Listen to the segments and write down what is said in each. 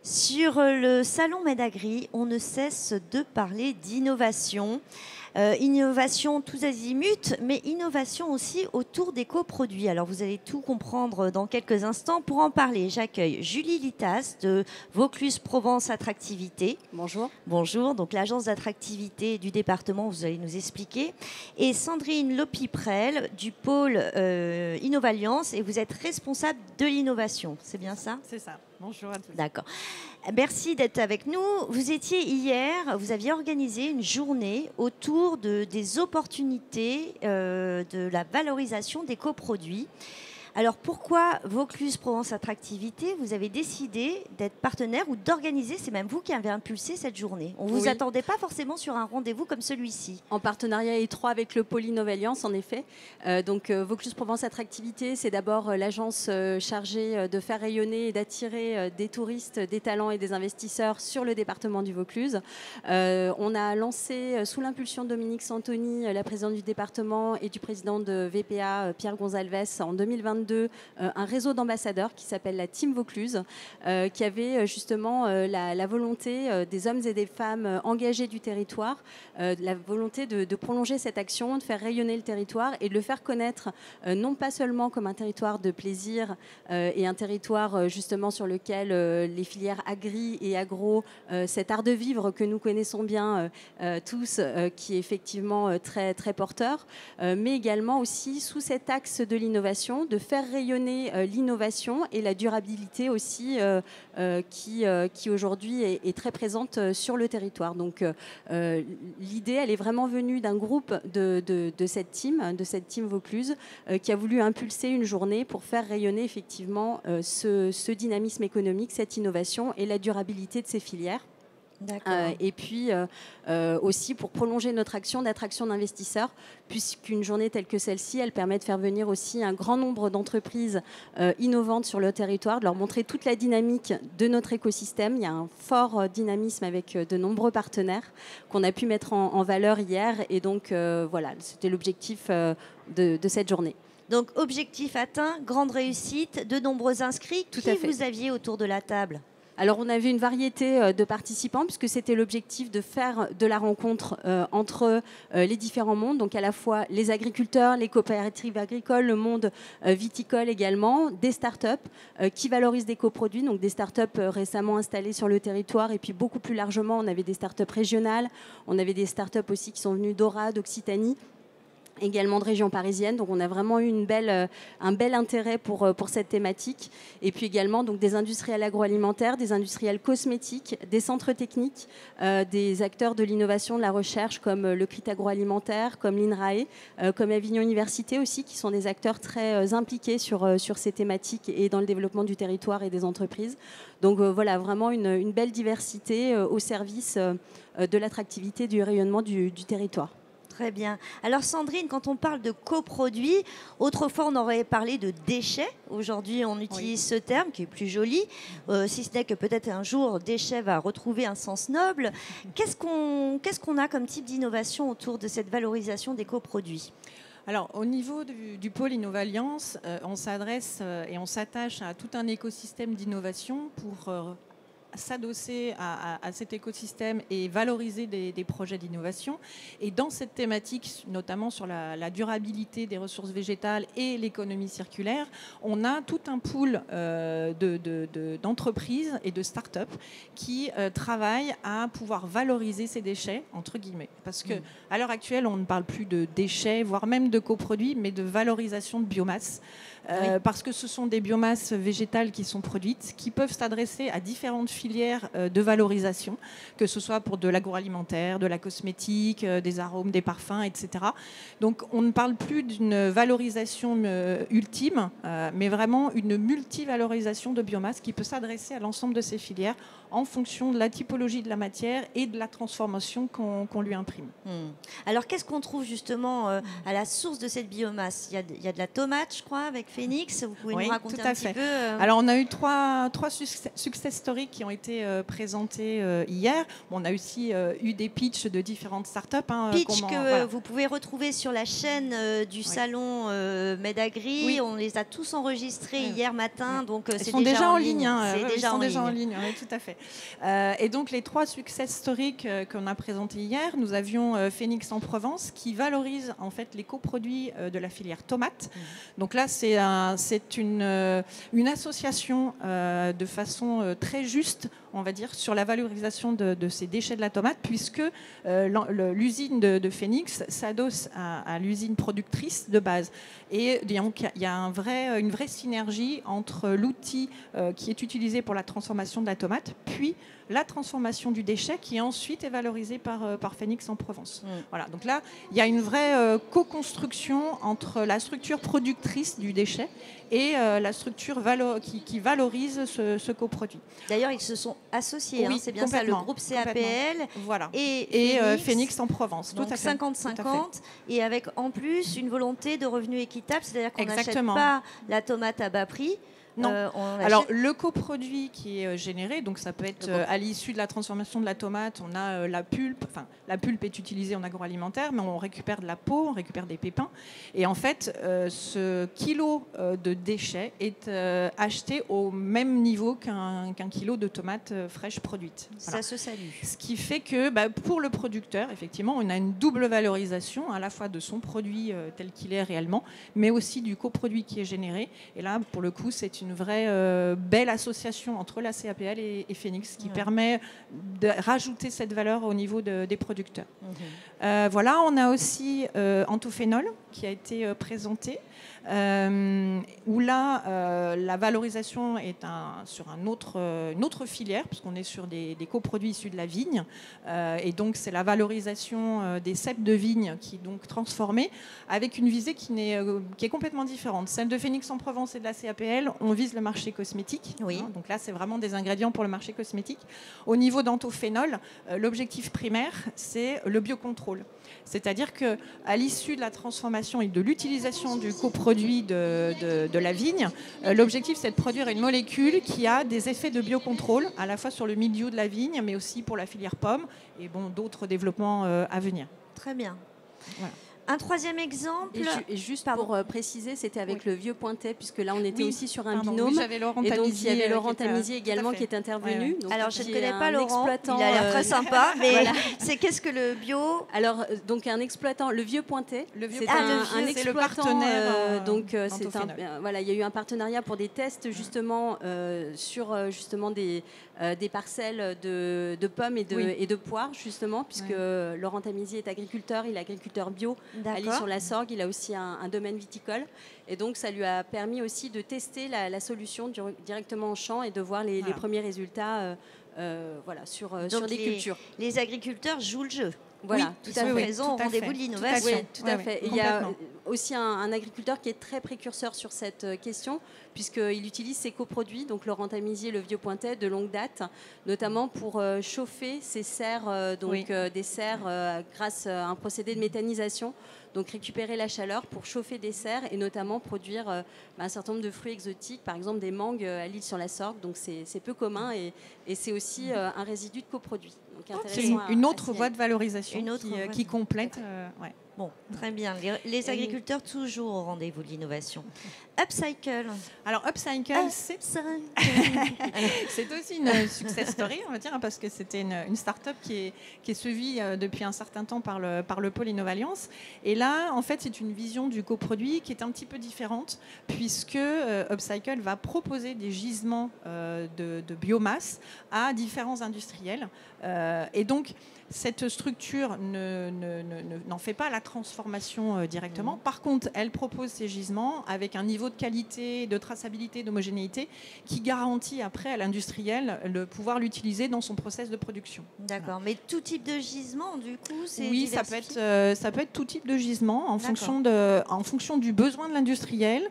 Sur le salon Medagri, on ne cesse de parler d'innovation. Innovation tous azimuts, mais innovation aussi autour des coproduits. Alors vous allez tout comprendre dans quelques instants. Pour en parler, j'accueille Julie Littas de Vaucluse Provence Attractivité. Bonjour. Bonjour, donc l'agence d'attractivité du département, vous allez nous expliquer. Et Sandrine Lopiprel du pôle Innovalliance, et vous êtes responsable de l'innovation, c'est bien ça? C'est ça. Bonjour à tous. D'accord. Merci d'être avec nous. Vous étiez hier, vous aviez organisé une journée autour des opportunités de la valorisation des coproduits. Alors pourquoi Vaucluse Provence Attractivité, vous avez décidé d'être partenaire ou d'organiser, c'est même vous qui avez impulsé cette journée. On ne vous attendait pas forcément sur un rendez-vous comme celui-ci. En partenariat étroit avec le pôle Innovalliance, en effet. Vaucluse Provence Attractivité, c'est d'abord l'agence chargée de faire rayonner et d'attirer des touristes, des talents et des investisseurs sur le département du Vaucluse. On a lancé, sous l'impulsion de Dominique Santoni, la présidente du département, et du président de VPA, Pierre Gonzalves, en 2022, un réseau d'ambassadeurs qui s'appelle la Team Vaucluse, qui avait justement la volonté des hommes et des femmes engagés du territoire, la volonté de prolonger cette action, de faire rayonner le territoire et de le faire connaître, non pas seulement comme un territoire de plaisir et un territoire justement sur lequel les filières agri et agro, cet art de vivre que nous connaissons bien tous, qui est effectivement très, très porteur, mais également aussi sous cet axe de l'innovation, de faire rayonner l'innovation et la durabilité aussi qui aujourd'hui est très présente sur le territoire. Donc l'idée, elle est vraiment venue d'un groupe de cette team Vaucluse, qui a voulu impulser une journée pour faire rayonner effectivement ce dynamisme économique, cette innovation et la durabilité de ces filières. Et puis aussi pour prolonger notre action d'attraction d'investisseurs, puisqu'une journée telle que celle-ci, elle permet de faire venir aussi un grand nombre d'entreprises innovantes sur le territoire, de leur montrer toute la dynamique de notre écosystème. Il y a un fort dynamisme avec de nombreux partenaires qu'on a pu mettre en valeur hier, et donc voilà, c'était l'objectif de cette journée. Donc objectif atteint, grande réussite, de nombreux inscrits. Tout à fait. Qui vous aviez autour de la table ? Alors on avait une variété de participants, puisque c'était l'objectif de faire de la rencontre entre les différents mondes, donc à la fois les agriculteurs, les coopératives agricoles, le monde viticole également, des startups qui valorisent des coproduits, donc des startups récemment installées sur le territoire, et puis beaucoup plus largement on avait des startups régionales, on avait des startups aussi qui sont venues d'Ora, d'Occitanie, également de région parisienne. Donc on a vraiment eu un bel intérêt pour cette thématique. Et puis également donc, des industriels agroalimentaires, des industriels cosmétiques, des centres techniques, des acteurs de l'innovation, de la recherche comme le CRIT agroalimentaire, comme l'INRAE, comme Avignon Université aussi, qui sont des acteurs très impliqués sur ces thématiques et dans le développement du territoire et des entreprises. Donc voilà, vraiment une belle diversité au service de l'attractivité, du rayonnement du territoire. Très bien. Alors Sandrine, quand on parle de coproduits, autrefois on aurait parlé de déchets. Aujourd'hui on utilise ce terme qui est plus joli, si ce n'est que peut-être un jour déchet va retrouver un sens noble. Qu'est-ce qu'on a comme type d'innovation autour de cette valorisation des coproduits ? Alors, au niveau du pôle Innovalliance, on s'adresse et on s'attache à tout un écosystème d'innovation pour s'adosser à cet écosystème et valoriser des projets d'innovation. Et dans cette thématique, notamment sur la durabilité des ressources végétales et l'économie circulaire, on a tout un pool d'entreprises et de start-up qui travaillent à pouvoir valoriser ces déchets, entre guillemets. Parce qu'à l'heure actuelle, on ne parle plus de déchets, voire même de coproduits, mais de valorisation de biomasse. Parce que ce sont des biomasses végétales qui sont produites, qui peuvent s'adresser à différentes filières de valorisation, que ce soit pour de l'agroalimentaire, de la cosmétique, des arômes, des parfums, etc. Donc on ne parle plus d'une valorisation ultime, mais vraiment une multivalorisation de biomasse qui peut s'adresser à l'ensemble de ces filières en fonction de la typologie de la matière et de la transformation qu'on lui imprime. Alors qu'est-ce qu'on trouve justement à la source de cette biomasse ? Il y a de la tomate, je crois, avec Phoenix. Vous pouvez nous raconter un petit peu Alors on a eu trois success stories qui ont été présentés hier. Bon, on a aussi eu des pitchs de différentes startups. Pitch que vous pouvez retrouver sur la chaîne du salon Medagri. Oui. On les a tous enregistrés hier matin, donc Ils c'est sont déjà en ligne. C'est déjà en ligne. Oui, tout à fait. Et donc les 3 success stories qu'on a présentés hier, nous avions Phoenix en Provence qui valorise en fait les coproduits de la filière tomate. Donc là, c'est une association de façon très juste, on va dire, sur la valorisation de ces déchets de la tomate, puisque l'usine de Phoenix s'adosse à l'usine productrice de base. Et donc, il y a une vraie synergie entre l'outil qui est utilisé pour la transformation de la tomate, puis la transformation du déchet qui ensuite est valorisé par Phoenix en Provence. Voilà, donc là, il y a une vraie co-construction entre la structure productrice du déchet et la structure qui valorise ce coproduit. D'ailleurs, ils se sont associés, oui, c'est bien ça, le groupe CAPL voilà. et Phoenix en Provence. Donc 50-50, et avec en plus une volonté de revenus équitables, c'est-à-dire qu'on n'achète pas la tomate à bas prix. Non. Alors, le coproduit qui est généré, donc ça peut être à l'issue de la transformation de la tomate, on a la pulpe. Enfin, la pulpe est utilisée en agroalimentaire, mais on récupère de la peau, on récupère des pépins. Et en fait, ce kilo de déchets est acheté au même niveau qu'un kilo de tomates fraîches produites. Voilà. Ça se salue. Ce qui fait que pour le producteur, effectivement, on a une double valorisation, à la fois de son produit tel qu'il est réellement, mais aussi du coproduit qui est généré. Et là, pour le coup, c'est une vraie belle association entre la CAPL et Phoenix qui permet de rajouter cette valeur au niveau des producteurs. Voilà, on a aussi Antophénol qui a été présenté. Où là, la valorisation est sur une autre filière, puisqu'on est sur des coproduits issus de la vigne. Et donc, c'est la valorisation des cèpes de vigne qui est donc transformée, avec une visée qui est complètement différente. Celle de Phoenix en Provence et de la CAPL, on vise le marché cosmétique. Oui. Donc là, c'est vraiment des ingrédients pour le marché cosmétique. Au niveau d'Antophénol, l'objectif primaire, c'est le biocontrôle. C'est-à-dire qu'à l'issue de la transformation et de l'utilisation du coproduit de la vigne, l'objectif, c'est de produire une molécule qui a des effets de biocontrôle, à la fois sur le milieu de la vigne, mais aussi pour la filière pomme, et d'autres développements à venir. Très bien. Voilà. Un troisième exemple. Et juste pour préciser, c'était avec le Vieux Pointet, puisque là on était aussi sur un binôme. Oui, j'avais Laurent et donc il y avait Laurent Tamizier également qui est intervenu. Ouais. Donc, alors je ne connais pas Laurent, il a l'air très sympa, mais c'est qu'est-ce que le bio? Alors donc un exploitant, le Vieux Pointet, c'est un exploitant. Le partenaire. Donc voilà, il y a eu un partenariat pour des tests justement sur justement des parcelles de pommes et de poires justement, puisque Laurent Tamizier est agriculteur, il est agriculteur bio. À l'Isle-sur-la-Sorgue, il a aussi un domaine viticole. Et donc, ça lui a permis aussi de tester la solution directement en champ et de voir les premiers résultats sur des cultures. Les agriculteurs jouent le jeu. Voilà, tout à fait. Présent au rendez-vous de l'innovation. Oui, tout à fait. Et il y a aussi un agriculteur qui est très précurseur sur cette question, puisqu'il utilise ses coproduits, donc Laurent Tamizier, le Vieux Pointet, de longue date, notamment pour chauffer ses serres, des serres grâce à un procédé de méthanisation. Donc récupérer la chaleur pour chauffer des serres et notamment produire un certain nombre de fruits exotiques, par exemple des mangues à l'Isle-sur-la-Sorgue. Donc c'est peu commun et c'est aussi un résidu de coproduit. C'est une autre voie de valorisation qui complète. Bon, très bien. Les agriculteurs toujours au rendez-vous de l'innovation. Upcycle. Alors Upcycle, c'est aussi une success story, on va dire, parce que c'était une start-up qui est suivie depuis un certain temps par le pôle Innovalliance. Et là, en fait, c'est une vision du coproduit qui est un petit peu différente, puisque Upcycle va proposer des gisements de biomasse à différents industriels. Et donc, cette structure n'en fait pas la transformation directement. Par contre, elle propose ces gisements avec un niveau de qualité, de traçabilité, d'homogénéité qui garantit après à l'industriel de pouvoir l'utiliser dans son process de production. D'accord. Mais tout type de gisement, du coup, c'est oui, ça peut être tout type de gisement en fonction du besoin de l'industriel,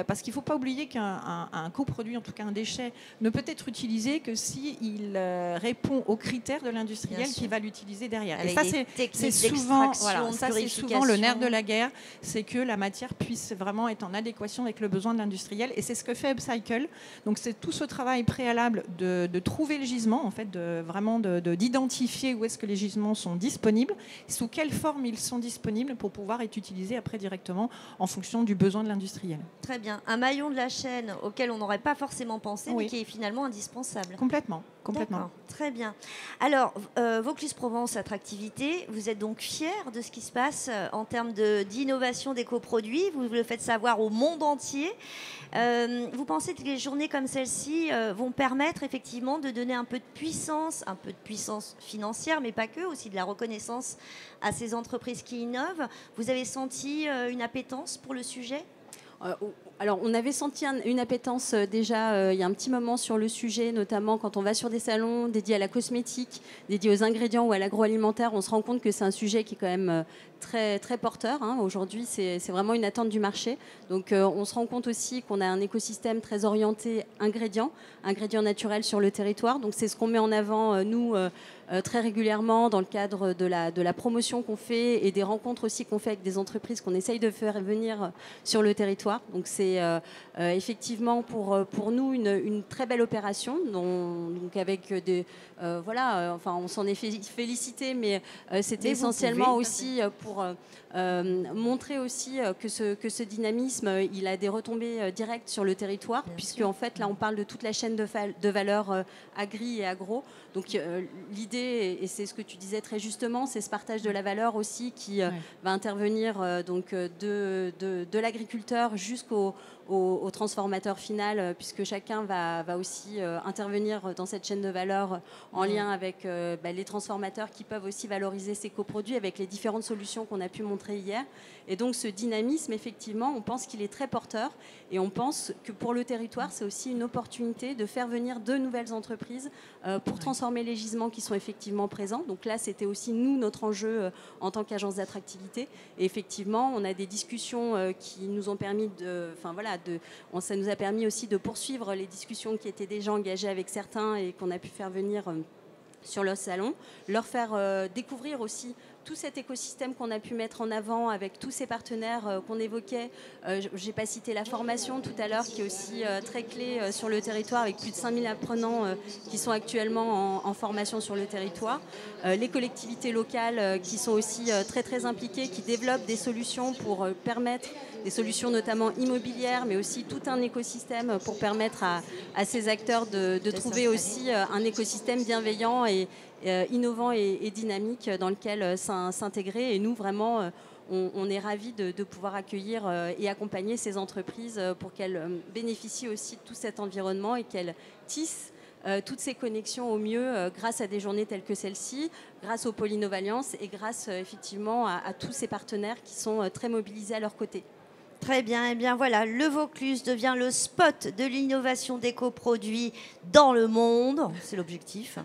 parce qu'il ne faut pas oublier qu'un coproduit, en tout cas un déchet, ne peut être utilisé que s'il répond aux critères de l'industriel qui va l'utiliser derrière. Avec et ça, c'est souvent, purification, souvent le nerf de la guerre, c'est que la matière puisse vraiment être en adéquation avec le besoin de l'industriel. Et c'est ce que fait Upcycle. Donc c'est tout ce travail préalable de trouver le gisement, en fait, d'identifier où est-ce que les gisements sont disponibles, sous quelle forme ils sont disponibles pour pouvoir être utilisés après directement en fonction du besoin de l'industriel. Très bien. Un maillon de la chaîne auquel on n'aurait pas forcément pensé, mais qui est finalement indispensable. Complètement. Très bien. Alors, Vaucluse Provence Attractivité, vous êtes donc fiers de ce qui se passe en termes d'innovation d'éco-produits. Vous le faites savoir au monde entier. Vous pensez que les journées comme celle-ci vont permettre effectivement de donner un peu de puissance financière, mais pas que, aussi de la reconnaissance à ces entreprises qui innovent. Vous avez senti une appétence pour le sujet ? Alors, on avait senti une appétence déjà il y a un petit moment sur le sujet, notamment quand on va sur des salons dédiés à la cosmétique, dédiés aux ingrédients ou à l'agroalimentaire. On se rend compte que c'est un sujet qui est quand même très, très porteur. Aujourd'hui, c'est vraiment une attente du marché. Donc, on se rend compte aussi qu'on a un écosystème très orienté ingrédients naturels sur le territoire. Donc, c'est ce qu'on met en avant, nous, très régulièrement dans le cadre de la promotion qu'on fait et des rencontres aussi qu'on fait avec des entreprises qu'on essaye de faire venir sur le territoire. Donc, c'est effectivement pour nous une très belle opération. Donc, avec on s'en est félicité, mais c'était essentiellement aussi pour montrer aussi que ce dynamisme, il a des retombées directes sur le territoire, puisque en fait là on parle de toute la chaîne de valeur agri et agro. Donc l'idée, et c'est ce que tu disais très justement, c'est ce partage de la valeur aussi qui va intervenir de l'agriculteur jusqu'au transformateur final, puisque chacun va aussi intervenir dans cette chaîne de valeur en lien avec les transformateurs qui peuvent aussi valoriser ces coproduits avec les différentes solutions qu'on a pu montrer hier. Et donc ce dynamisme, effectivement, on pense qu'il est très porteur et on pense que pour le territoire, c'est aussi une opportunité de faire venir de nouvelles entreprises pour transformer les gisements qui sont effectivement présents. Donc là, c'était aussi nous, notre enjeu en tant qu'agence d'attractivité. Et effectivement, on a des discussions qui nous ont permis ça nous a permis aussi de poursuivre les discussions qui étaient déjà engagées avec certains et qu'on a pu faire venir sur le salon, leur faire découvrir aussi tout cet écosystème qu'on a pu mettre en avant avec tous ces partenaires qu'on évoquait. Je n'ai pas cité la formation tout à l'heure, qui est aussi très clé sur le territoire, avec plus de 5000 apprenants qui sont actuellement en formation sur le territoire. Les collectivités locales qui sont aussi très très impliquées, qui développent des solutions pour permettre des solutions notamment immobilières, mais aussi tout un écosystème pour permettre à ces acteurs de trouver aussi un écosystème bienveillant et innovant et dynamique dans lequel s'intégrer. Et nous, vraiment, on est ravis de pouvoir accueillir et accompagner ces entreprises pour qu'elles bénéficient aussi de tout cet environnement et qu'elles tissent toutes ces connexions au mieux grâce à des journées telles que celle-ci, grâce au pôle Innovalliance et grâce effectivement à tous ces partenaires qui sont très mobilisés à leur côté. Très bien, et bien voilà, le Vaucluse devient le spot de l'innovation d'éco-produits dans le monde, c'est l'objectif.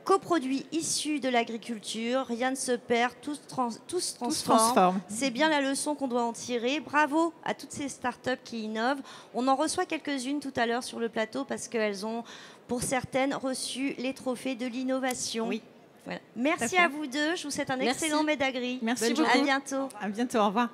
Coproduits issus de l'agriculture, rien ne se perd, tout se transforme. C'est bien la leçon qu'on doit en tirer. Bravo à toutes ces startups qui innovent. On en reçoit quelques-unes tout à l'heure sur le plateau parce qu'elles ont, pour certaines, reçu les trophées de l'innovation. Oui. Voilà. Merci à vous deux, je vous souhaite un excellent Médagri. Merci beaucoup. À bientôt. À bientôt, au revoir.